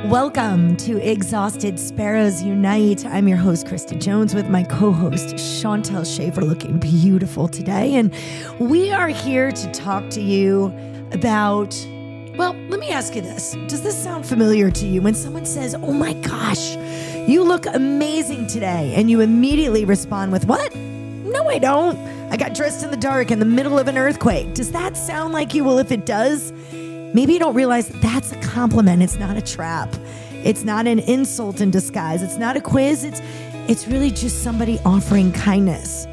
Welcome to Exhausted Sparrows Unite. I'm your host, Krista Jones, with my co-host, Chantel Schaefer, looking beautiful today. And we are here to talk to you about, well, let me ask you this. Does this sound familiar to you when someone says, oh my gosh, you look amazing today? And you immediately respond with, what? No, I don't. I got dressed in the dark in the middle of an earthquake. Does that sound like you? Well, if it does, maybe you don't realize that's a compliment. It's not a trap. It's not an insult in disguise. It's not a quiz. It's really just somebody offering kindness.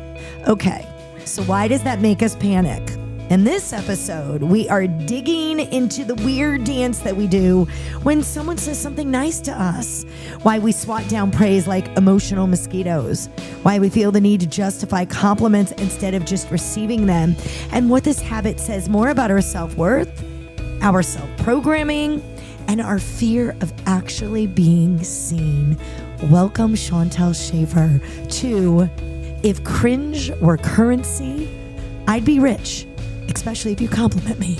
Okay, so why does that make us panic? In this episode, we are digging into the weird dance that we do when someone says something nice to us, why we swat down praise like emotional mosquitoes, why we feel the need to justify compliments instead of just receiving them, and what this habit says more about our self-worth, our self-programming, and our fear of actually being seen. Welcome, Chantel Schaefer, to If Cringe Were Currency, I'd Be Rich, especially if you compliment me.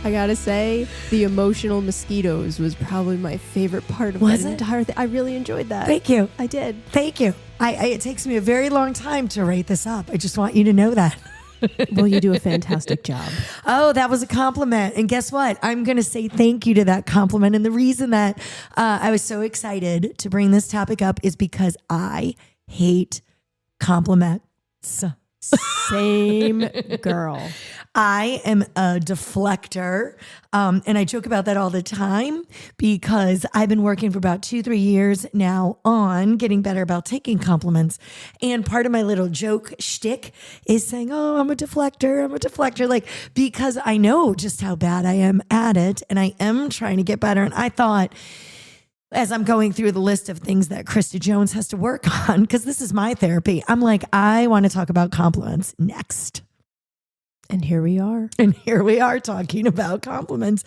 I gotta say, the emotional mosquitoes was probably my favorite part of Was that it? entire thing. I really enjoyed that. Thank you. I did. Thank you. It takes me a very long time to write this up. I just want you to know that. Well, you do a fantastic job. Oh, that was a compliment. And guess what? I'm going to say thank you to that compliment. And the reason that I was so excited to bring this topic up is because I hate compliments. Same girl. I am a deflector. And I joke about that all the time because I've been working for about 2-3 years now on getting better about taking compliments. And part of my little joke shtick is saying, oh, I'm a deflector. Like, because I know just how bad I am at it and I am trying to get better. And I thought, as I'm going through the list of things that Krista Jones has to work on, because this is my therapy, I'm like, I want to talk about compliments next. And here we are. And here we are talking about compliments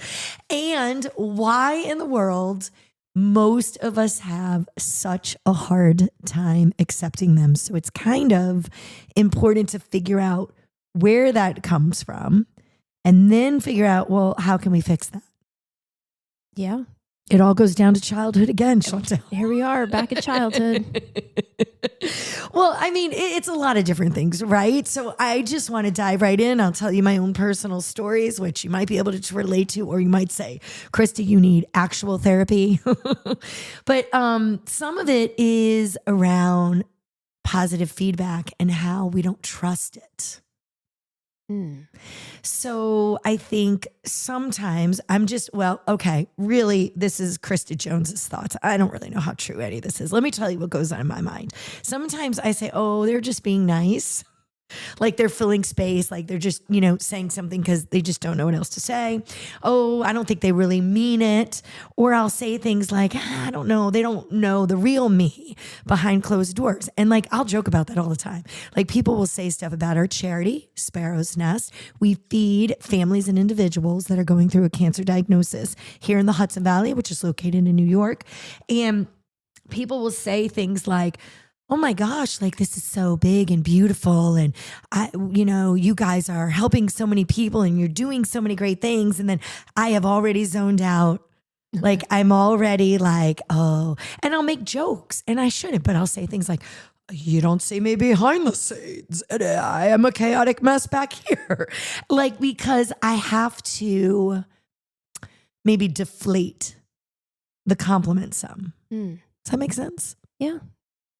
and why in the world most of us have such a hard time accepting them. So it's kind of important to figure out where that comes from and then figure out, well, how can we fix that? Yeah. It all goes down to childhood again, Chantel. Here we are, back at childhood. Well, I mean, it's a lot of different things, right? So I just want to dive right in. I'll tell you my own personal stories, which you might be able to relate to, or you might say, Krista, you need actual therapy. But some of it is around positive feedback and how we don't trust it. So I think sometimes I'm just, really, this is Krista Jones's thoughts. I don't really know how true any of this is. Let me tell you what goes on in my mind. Sometimes I say, oh, they're just being nice. Like they're filling space, like they're just, saying something because they just don't know what else to say. Oh, I don't think they really mean it. Or I'll say things like, I don't know. They don't know the real me behind closed doors. And like, I'll joke about that all the time. Like people will say stuff about our charity, Sparrow's Nest. We feed families and individuals that are going through a cancer diagnosis here in the Hudson Valley, which is located in New York. And people will say things like, oh my gosh, like this is so big and beautiful. And you guys are helping so many people and you're doing so many great things. And then I have already zoned out. Like I'm already like, oh, and I'll make jokes and I shouldn't, but I'll say things like, you don't see me behind the scenes. And I am a chaotic mess back here. Like, because I have to maybe deflate the compliment some. Does that make sense? Yeah.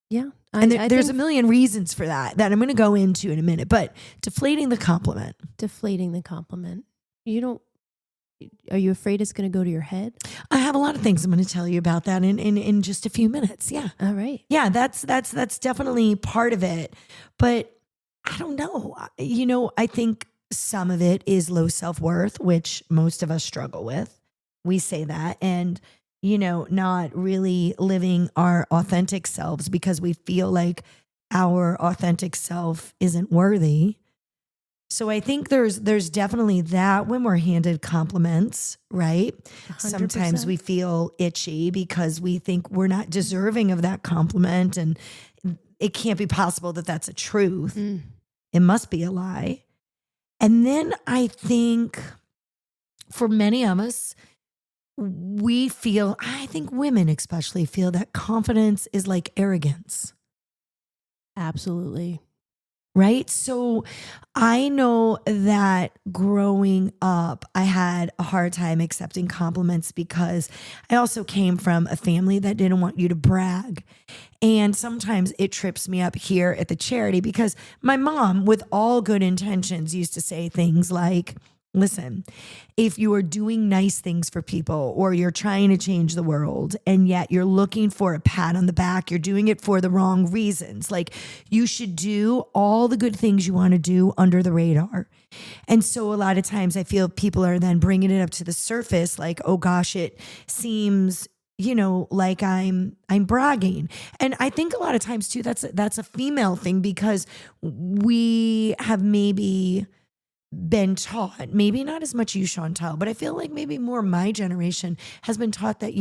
Yeah. And there's a million reasons for that I'm going to go into in a minute, but deflating the compliment. Deflating the compliment. Are you afraid it's going to go to your head? I have a lot of things I'm going to tell you about that in just a few minutes. Yeah. All right. Yeah, that's definitely part of it. But I don't know. I think some of it is low self-worth, which most of us struggle with. We say that. And not really living our authentic selves because we feel like our authentic self isn't worthy. So I think there's definitely that when we're handed compliments, right? 100%. Sometimes we feel itchy because we think we're not deserving of that compliment and it can't be possible that that's a truth. It must be a lie. And then I think for many of us, we feel, I think women especially feel that confidence is like arrogance. Absolutely. Right. So I know that growing up, I had a hard time accepting compliments because I also came from a family that didn't want you to brag. And sometimes it trips me up here at the charity because my mom, with all good intentions, used to say things like, listen, if you are doing nice things for people or you're trying to change the world and yet you're looking for a pat on the back, you're doing it for the wrong reasons. Like you should do all the good things you want to do under the radar. And so a lot of times I feel people are then bringing it up to the surface like, oh gosh, it seems like I'm bragging. And I think a lot of times too, that's a female thing because we have maybe been taught, maybe not as much you, Chantal, but I feel like maybe more my generation has been taught that,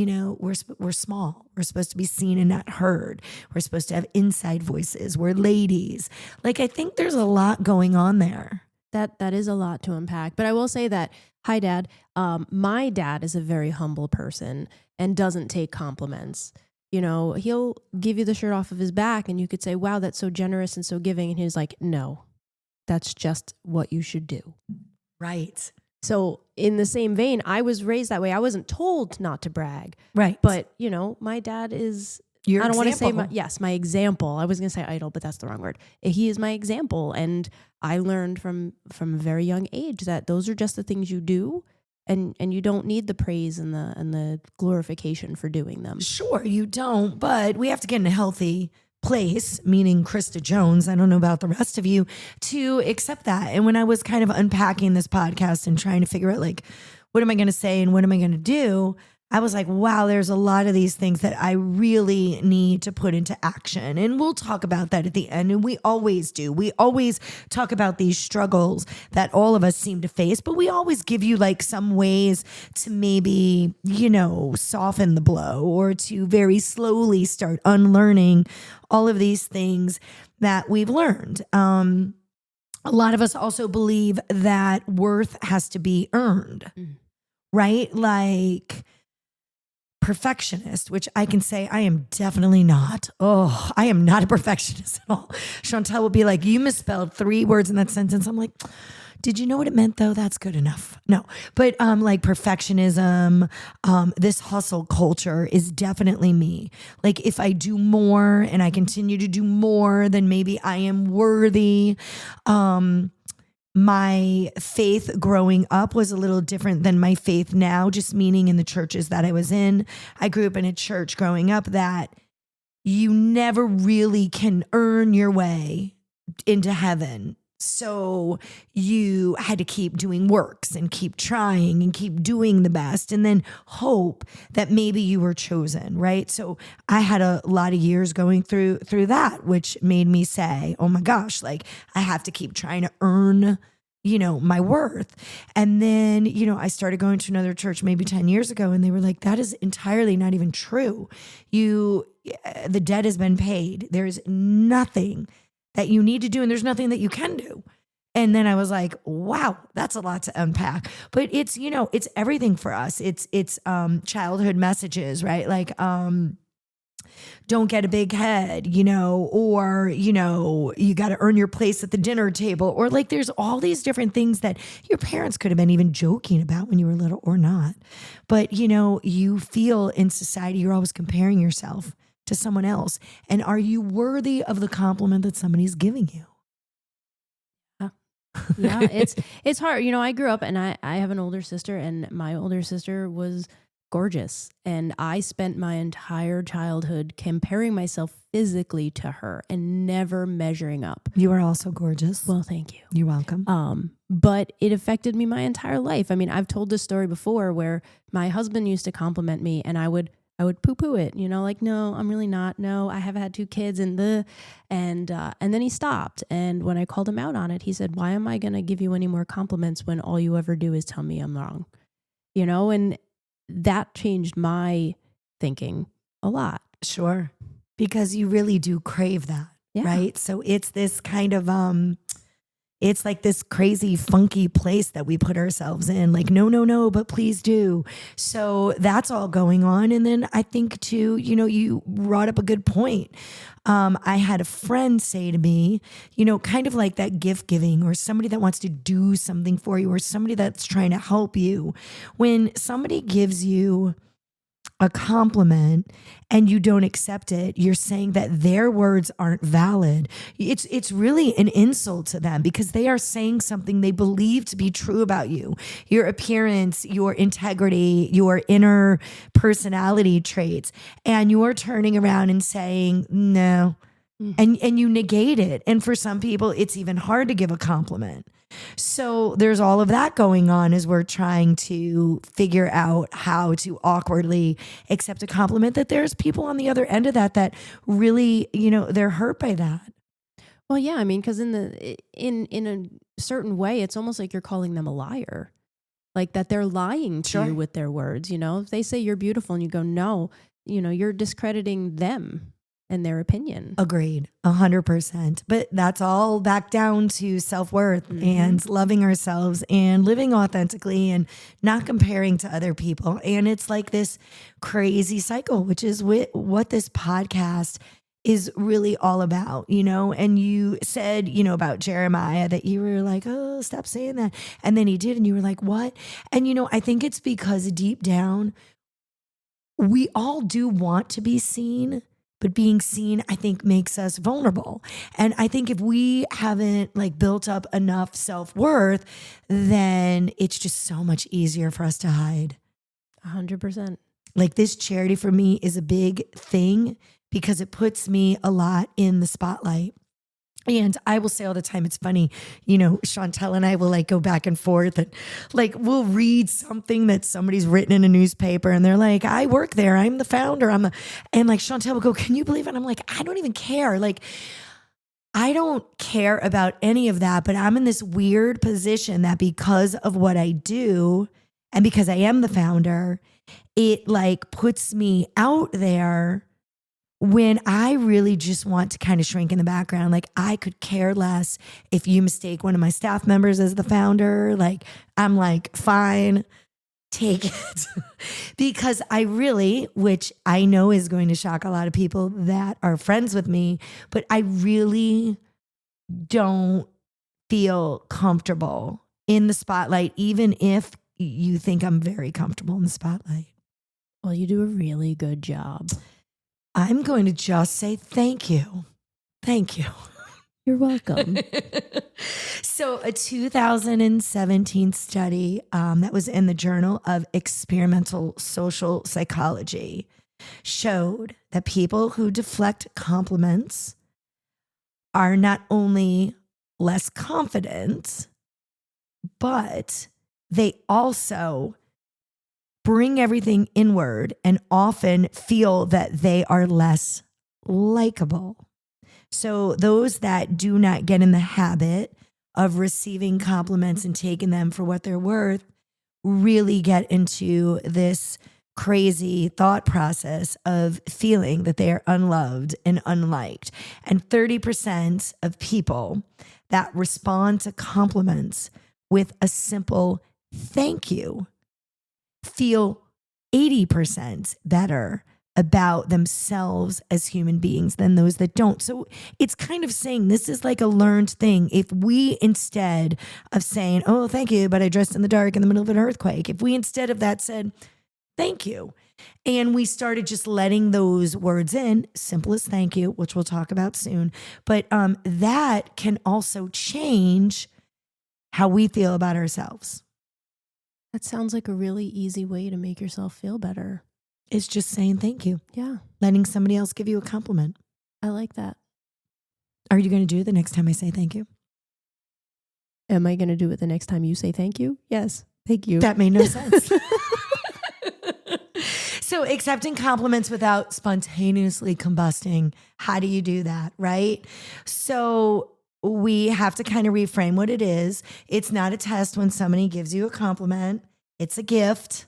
we're small. We're supposed to be seen and not heard. We're supposed to have inside voices. We're ladies. Like, I think there's a lot going on there. That is a lot to unpack. But I will say that, hi, Dad. My dad is a very humble person and doesn't take compliments. He'll give you the shirt off of his back and you could say, wow, that's so generous and so giving. And he's like, no, that's just what you should do. Right. So in the same vein, I was raised that way. I wasn't told not to brag. Right. But, my dad is... Your I don't want to say example. my example. I was going to say idol, but that's the wrong word. He is my example. And I learned from a very young age that those are just the things you do. And you don't need the praise and the glorification for doing them. Sure, you don't, but we have to get in a healthy place, meaning Krista Jones, I don't know about the rest of you, to accept that. And when I was kind of unpacking this podcast and trying to figure out like, what am I going to say and what am I going to do? I was like, wow, there's a lot of these things that I really need to put into action. And we'll talk about that at the end. And we always do. We always talk about these struggles that all of us seem to face, but we always give you like some ways to maybe, soften the blow or to very slowly start unlearning all of these things that we've learned. A lot of us also believe that worth has to be earned, right? Like, perfectionist, which I can say I am definitely not. Oh, I am not a perfectionist at all. Chantal will be like, you misspelled 3 words in that sentence. I'm like, did you know what it meant though? That's good enough. No, but like perfectionism, this hustle culture is definitely me. Like if I do more and I continue to do more, then maybe I am worthy. My faith growing up was a little different than my faith now, just meaning in the churches that I was in. I grew up in a church growing up that you never really can earn your way into heaven. So you had to keep doing works and keep trying and keep doing the best and then hope that maybe you were chosen, right? So I had a lot of years going through that, which made me say, oh my gosh, like I have to keep trying to earn, my worth. And then, I started going to another church maybe 10 years ago and they were like, that is entirely not even true. The debt has been paid. There's nothing that you need to do and there's nothing that you can do. And then I was like, wow, that's a lot to unpack. But it's, it's everything for us. It's childhood messages, right? Like, don't get a big head, or, you got to earn your place at the dinner table, or like there's all these different things that your parents could have been even joking about when you were little or not. But, you feel in society, you're always comparing yourself to someone else. And are you worthy of the compliment that somebody's giving you? Yeah, it's hard. I grew up and I have an older sister and my older sister was gorgeous. And I spent my entire childhood comparing myself physically to her and never measuring up. You are also gorgeous. Well, thank you. You're welcome. But it affected me my entire life. I mean, I've told this story before where my husband used to compliment me and I would poo-poo it, like, no, I'm really not. No, I have had 2 kids and then he stopped. And when I called him out on it, he said, why am I going to give you any more compliments when all you ever do is tell me I'm wrong? And that changed my thinking a lot. Sure. Because you really do crave that, Yeah. right? So it's this kind of, It's like this crazy, funky place that we put ourselves in. Like, no, no, no, but please do. So that's all going on. And then I think too, you brought up a good point. I had a friend say to me, kind of like that gift giving, or somebody that wants to do something for you, or somebody that's trying to help you. When somebody gives you a compliment and you don't accept it, you're saying that their words aren't valid. It's really an insult to them, because they are saying something they believe to be true about you, your appearance, your integrity, your inner personality traits, and you're turning around and saying no. And you negate it. And for some people, it's even hard to give a compliment. So there's all of that going on as we're trying to figure out how to awkwardly accept a compliment, that there's people on the other end of that really, they're hurt by that. Well, yeah, I mean, because in a certain way, it's almost like you're calling them a liar, like that they're lying to you with their words. If they say you're beautiful and you go, no, you're discrediting them and their opinion. Agreed, 100%. But that's all back down to self-worth and loving ourselves and living authentically and not comparing to other people. And it's like this crazy cycle, which is what this podcast is really all about, and you said, about Jeremiah, that you were like, oh, stop saying that. And then he did. And you were like, what? And, I think it's because deep down, we all do want to be seen. But being seen, I think, makes us vulnerable. And I think if we haven't built up enough self-worth, then it's just so much easier for us to hide. 100%. This charity for me is a big thing because it puts me a lot in the spotlight. And I will say all the time, it's funny, Chantel and I will go back and forth, and we'll read something that somebody's written in a newspaper and they're like, I work there, I'm the founder, and Chantel will go, can you believe it? And I'm like, I don't even care. I don't care about any of that, but I'm in this weird position that because of what I do and because I am the founder, it puts me out there when I really just want to kind of shrink in the background. I could care less if you mistake one of my staff members as the founder. I'm fine, take it. Because I really, which I know is going to shock a lot of people that are friends with me, but I really don't feel comfortable in the spotlight, even if you think I'm very comfortable in the spotlight. Well, you do a really good job. I'm going to just say thank you. Thank you. You're welcome. So a 2017 study that was in the Journal of Experimental Social Psychology showed that people who deflect compliments are not only less confident, but they also bring everything inward and often feel that they are less likable. So those that do not get in the habit of receiving compliments and taking them for what they're worth really get into this crazy thought process of feeling that they are unloved and unliked. And 30% of people that respond to compliments with a simple thank you feel 80% better about themselves as human beings than those that don't. So it's kind of saying this is like a learned thing. If we, instead of saying, oh, thank you, but I dressed in the dark in the middle of an earthquake, if we instead of that said, thank you, and we started just letting those words in, simple as thank you, which we'll talk about soon, but that can also change how we feel about ourselves. That sounds like a really easy way to make yourself feel better. It's just saying thank you. Yeah. Letting somebody else give you a compliment. I like that. Are you going to do it the next time I say thank you? Am I going to do it the next time you say thank you? Yes. Thank you. That made no sense. So accepting compliments without spontaneously combusting. How do you do that, right? So we have to kind of reframe what it is. It's not a test when somebody gives you a compliment. It's a gift,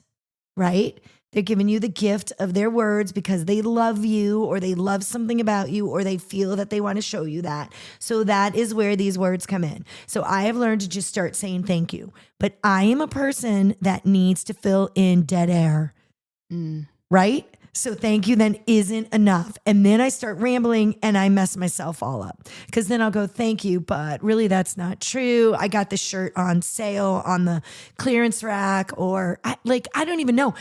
right? They're giving you the gift of their words because they love you or they love something about you or they feel that they want to show you that. So that is where these words come in. So I have learned to just start saying thank you. But I am a person that needs to fill in dead air, right? So thank you then isn't enough. And then I start rambling and I mess myself all up because then I'll go, thank you, but really that's not true. I got this shirt on sale on the clearance rack or I don't even know.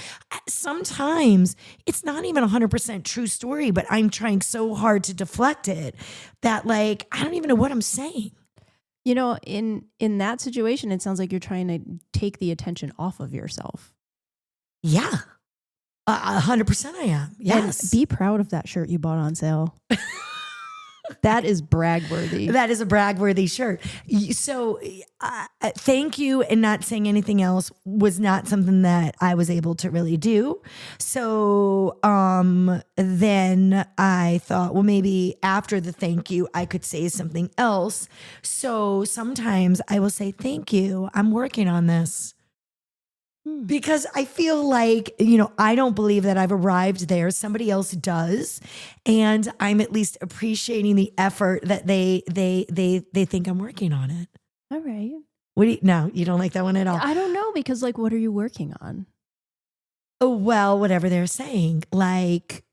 Sometimes it's not even 100% true story, but I'm trying so hard to deflect it that like, I don't even know what I'm saying. You know, in that situation, it sounds like you're trying to take the attention off of yourself. Yeah. 100% I am. Yes. And be proud of that shirt you bought on sale. That is brag-worthy. That is a brag-worthy shirt. So thank you and not saying anything else was not something that I was able to really do. So then I thought, well, maybe after the thank you, I could say something else. So sometimes I will say, thank you. I'm working on this. Because I feel like, I don't believe that I've arrived there. Somebody else does. And I'm at least appreciating the effort that they think I'm working on it. All right. No, you don't like that one at all? I don't know because what are you working on? Oh, well, whatever they're saying. Like,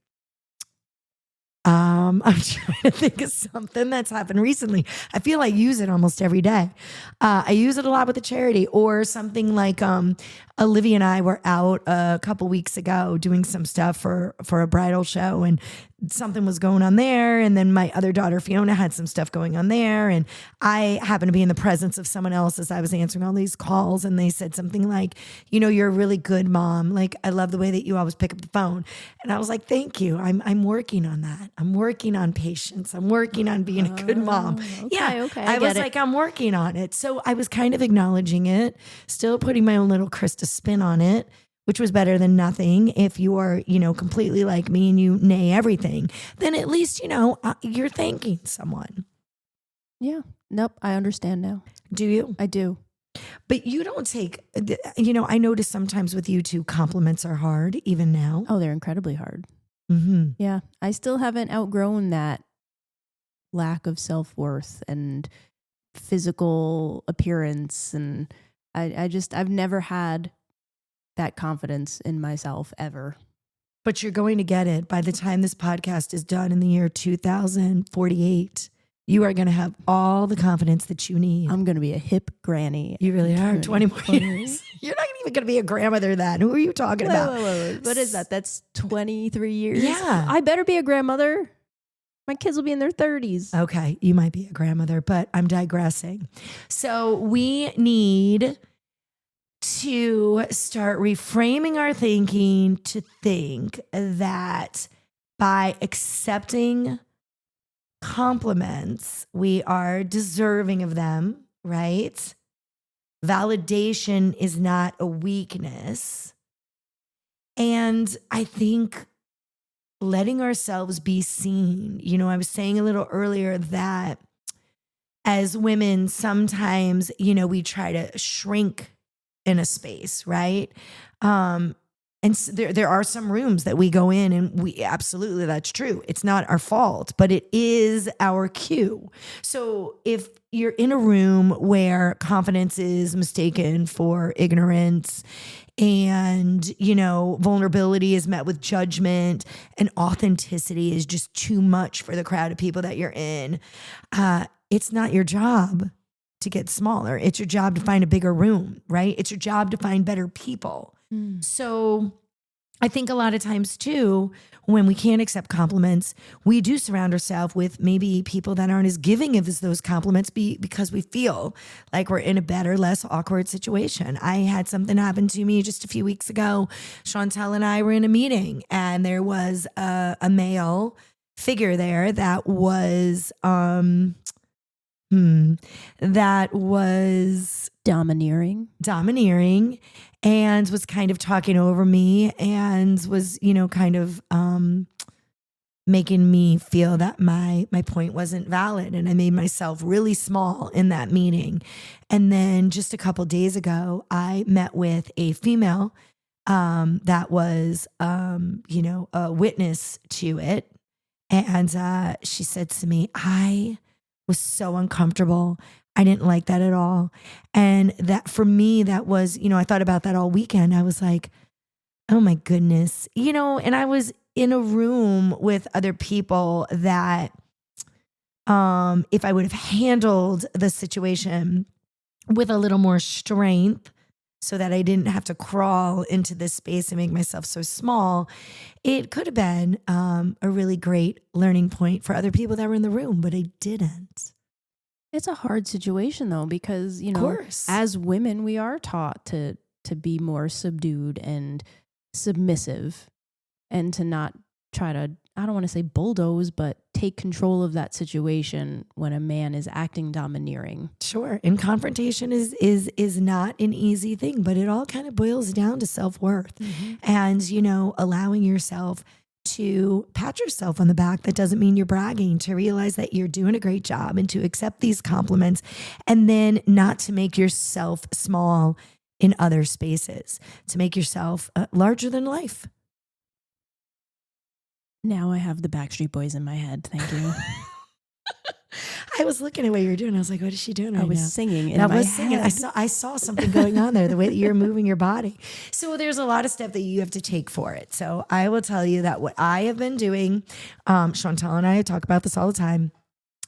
I'm trying to think of something that's happened recently. I feel I use it almost every day. I use it a lot with a charity or something like Olivia and I were out a couple weeks ago doing some stuff for a bridal show and something was going on there. And then my other daughter, Fiona, had some stuff going on there. And I happened to be in the presence of someone else as I was answering all these calls. And they said something like, you're a really good mom. Like, I love the way that you always pick up the phone. And I was like, thank you. I'm working on that. I'm working on patience. I'm working on being a good mom. Okay. I was like, I'm working on it. So I was kind of acknowledging it, still putting my own little Krista spin on it, which was better than nothing. If you are, completely like me and you nay everything, then at least, you're thanking someone. Yeah. Nope. I understand now. Do you? I do. But you don't take, I notice sometimes with you too, compliments are hard even now. Oh, they're incredibly hard. Mm-hmm. Yeah. I still haven't outgrown that lack of self-worth and physical appearance. And I've never had that confidence in myself ever. But you're going to get it by the time this podcast is done in the year 2048. You are going to have all the confidence that you need. I'm going to be a hip granny. You really are. 20 more years. You're not even going to be a grandmother then. Who are you talking about? Wait. What is that? That's 23 years? Yeah. I better be a grandmother. My kids will be in their 30s. Okay. You might be a grandmother, but I'm digressing. So we need to start reframing our thinking to think that by accepting compliments, we are deserving of them, right? Validation is not a weakness. And I think letting ourselves be seen, I was saying a little earlier that as women, sometimes, we try to shrink in a space, right? And so there are some rooms that we go in and we absolutely, that's true. It's not our fault, but it is our cue. So if you're in a room where confidence is mistaken for ignorance and, vulnerability is met with judgment and authenticity is just too much for the crowd of people that you're in, it's not your job to get smaller. It's your job to find a bigger room, right? It's your job to find better people. So I think a lot of times too, when we can't accept compliments, we do surround ourselves with maybe people that aren't as giving of those compliments because we feel like we're in a better, less awkward situation. I had something happen to me just a few weeks ago. Chantel and I were in a meeting and there was a male figure there that was domineering and was kind of talking over me and was, kind of making me feel that my point wasn't valid. And I made myself really small in that meeting. And then just a couple days ago, I met with a female that was, a witness to it. And she said to me, I was so uncomfortable. I didn't like that at all. And that for me, that was, I thought about that all weekend. I was like, oh my goodness, and I was in a room with other people that, if I would have handled the situation with a little more strength so that I didn't have to crawl into this space and make myself so small, it could have been a really great learning point for other people that were in the room, but I didn't. It's a hard situation though, because, Of course. as women, we are taught to be more subdued and submissive and to not try to, I don't want to say bulldoze, but take control of that situation when a man is acting domineering. Sure. And confrontation is not an easy thing, but it all kind of boils down to self-worth and, allowing yourself to pat yourself on the back. That doesn't mean you're bragging, to realize that you're doing a great job and to accept these compliments, and then not to make yourself small in other spaces, to make yourself larger than life. Now I have the Backstreet Boys in my head. Thank you. I was looking at what you were doing. I was like, what is she doing right now? I was singing in my head. I saw something going on there, the way that you're moving your body. So there's a lot of stuff that you have to take for it. So I will tell you that what I have been doing, Chantal and I talk about this all the time,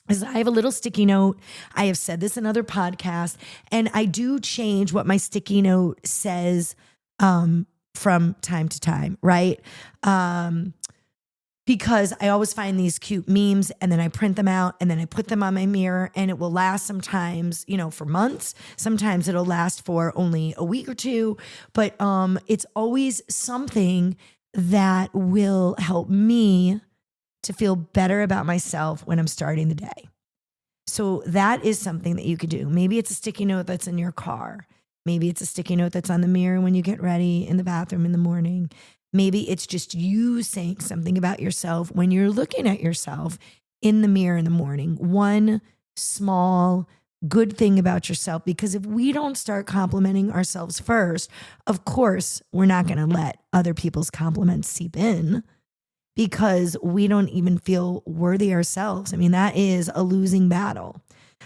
is I have a little sticky note. I have said this in other podcasts, and I do change what my sticky note says from time to time, right? Because I always find these cute memes and then I print them out and then I put them on my mirror, and it will last sometimes, for months. Sometimes it'll last for only a week or two, but it's always something that will help me to feel better about myself when I'm starting the day. So that is something that you could do. Maybe it's a sticky note that's in your car. Maybe it's a sticky note that's on the mirror when you get ready in the bathroom in the morning. Maybe it's just you saying something about yourself when you're looking at yourself in the mirror in the morning. One small good thing about yourself, because if we don't start complimenting ourselves first, of course, we're not going to let other people's compliments seep in, because we don't even feel worthy ourselves. I mean, that is a losing battle.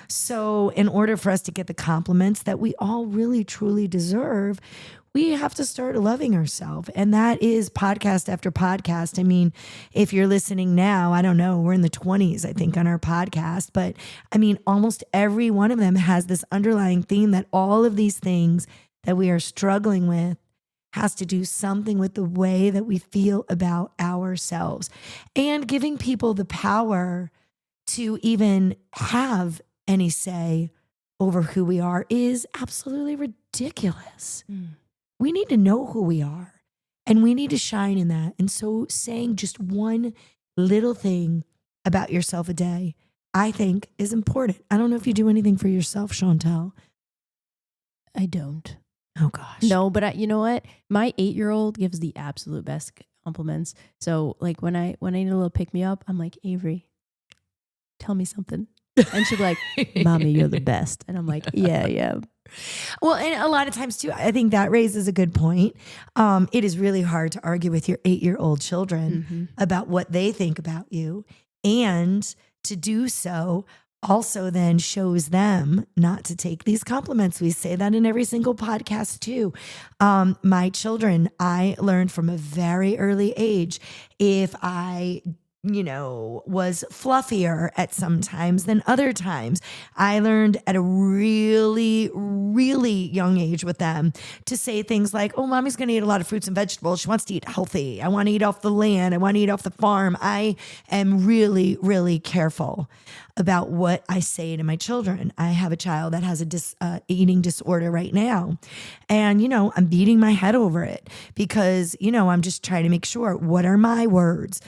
So in order for us to get the compliments that we all really, truly deserve, we have to start loving ourselves. And that is podcast after podcast. I mean, if you're listening now, I don't know, we're in the 20s, I think, on our podcast. But I mean, almost every one of them has this underlying theme that all of these things that we are struggling with has to do something with the way that we feel about ourselves. And giving people the power to even have any say over who we are is absolutely ridiculous. We need to know who we are, and we need to shine in that. And so saying just one little thing about yourself a day, I think, is important. I don't know if you do anything for yourself, Chantal. I don't. Oh gosh. No, but you know what? My 8-year-old gives the absolute best compliments. So like when I need a little pick me up, I'm like, Avery, tell me something. And she'll be like, Mommy, you're the best. And I'm like, yeah. Well, and a lot of times too, I think that raises a good point. It is really hard to argue with your 8-year-old children about what they think about you. And to do so also then shows them not to take these compliments. We say that in every single podcast too. My children, I learned from a very early age, if I was fluffier at some times than other times. I learned at a really, really young age with them to say things like, oh, mommy's going to eat a lot of fruits and vegetables. She wants to eat healthy. I want to eat off the land. I want to eat off the farm. I am really, really careful about what I say to my children. I have a child that has a eating disorder right now. And, I'm beating my head over it because, I'm just trying to make sure, what are my words,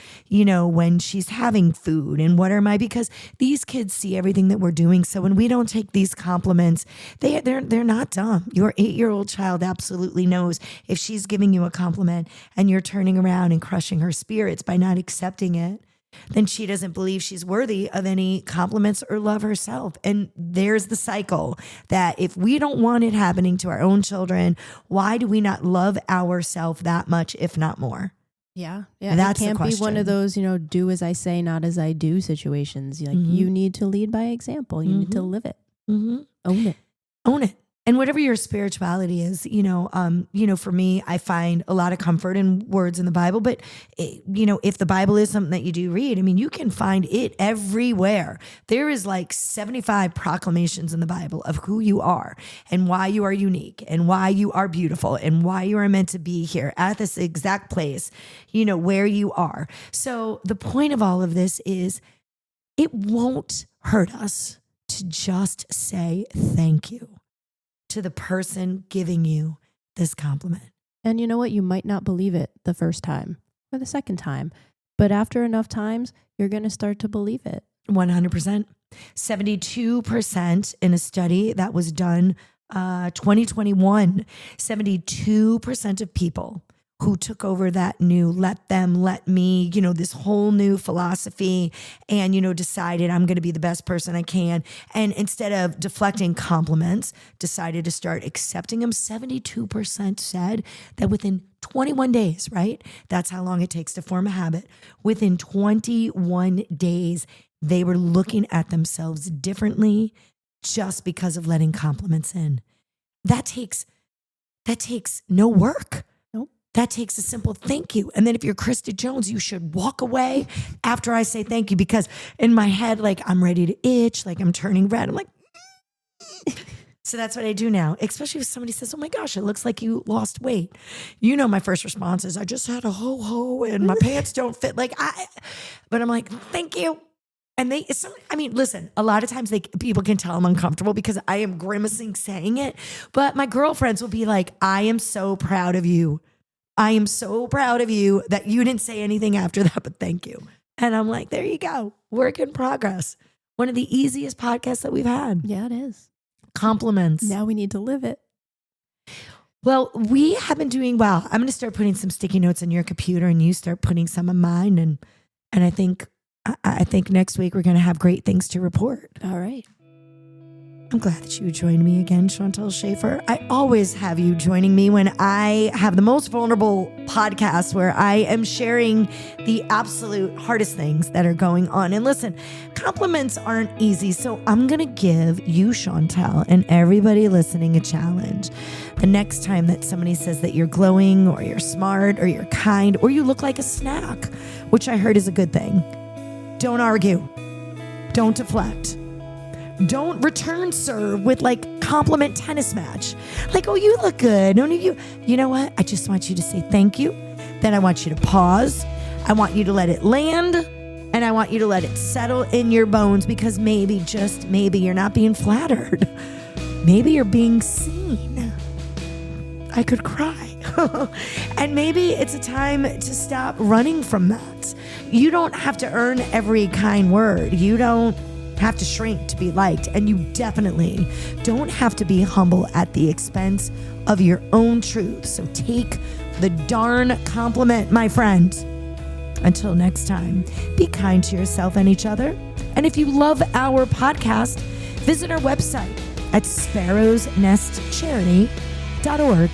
when she's having food, and what are because these kids see everything that we're doing. So when we don't take these compliments, they're not dumb. Your 8-year-old child absolutely knows if she's giving you a compliment and you're turning around and crushing her spirits by not accepting it, then she doesn't believe she's worthy of any compliments or love herself. And there's the cycle that if we don't want it happening to our own children, why do we not love ourselves that much, if not more? Yeah. Yeah. That's it can't the be one of question. those, do as I say, not as I do situations. Like you need to lead by example. You need to live it. Own it. Own it. And whatever your spirituality is, for me, I find a lot of comfort in words in the Bible. But, if the Bible is something that you do read, you can find it everywhere. There is like 75 proclamations in the Bible of who you are and why you are unique and why you are beautiful and why you are meant to be here at this exact place, where you are. So the point of all of this is it won't hurt us to just say thank you to the person giving you this compliment. And you know what? You might not believe it the first time or the second time, but after enough times, you're going to start to believe it. 100%. 72% in a study that was done 2021, 72% of people who took over that new let them, let me, this whole new philosophy and, decided I'm going to be the best person I can. And instead of deflecting compliments, decided to start accepting them. 72% said that within 21 days, right? That's how long it takes to form a habit. Within 21 days, they were looking at themselves differently just because of letting compliments in. That takes no work. That takes a simple thank you. And then if you're Krista Jones, you should walk away after I say thank you, because in my head, like I'm ready to itch, like I'm turning red. I'm like, so that's what I do now, especially if somebody says, oh my gosh, it looks like you lost weight. My first response is I just had a ho-ho and my pants don't fit. But I'm like, thank you. And listen, a lot of times people can tell I'm uncomfortable because I am grimacing saying it, but my girlfriends will be like, I am so proud of you. I am so proud of you that you didn't say anything after that, but thank you. And I'm like, there you go. Work in progress. One of the easiest podcasts that we've had. Yeah, it is. Compliments. Now we need to live it. Well, we have been doing well. I'm going to start putting some sticky notes on your computer and you start putting some on mine. And I think next week we're going to have great things to report. All right. I'm glad that you joined me again, Chantel Schaefer. I always have you joining me when I have the most vulnerable podcast where I am sharing the absolute hardest things that are going on. And listen, compliments aren't easy. So I'm going to give you, Chantel, and everybody listening a challenge. The next time that somebody says that you're glowing or you're smart or you're kind or you look like a snack, which I heard is a good thing, don't argue. Don't deflect. Don't return serve with compliment tennis match. Oh, you look good. No, you know what? I just want you to say thank you. Then I want you to pause. I want you to let it land. And I want you to let it settle in your bones, because maybe, just maybe, you're not being flattered. Maybe you're being seen. I could cry. And maybe it's a time to stop running from that. You don't have to earn every kind word. You don't have to shrink to be liked, and you definitely don't have to be humble at the expense of your own truth. So take the darn compliment, my friend. Until next time, be kind to yourself and each other. And if you love our podcast, visit our website at sparrowsnestcharity.org.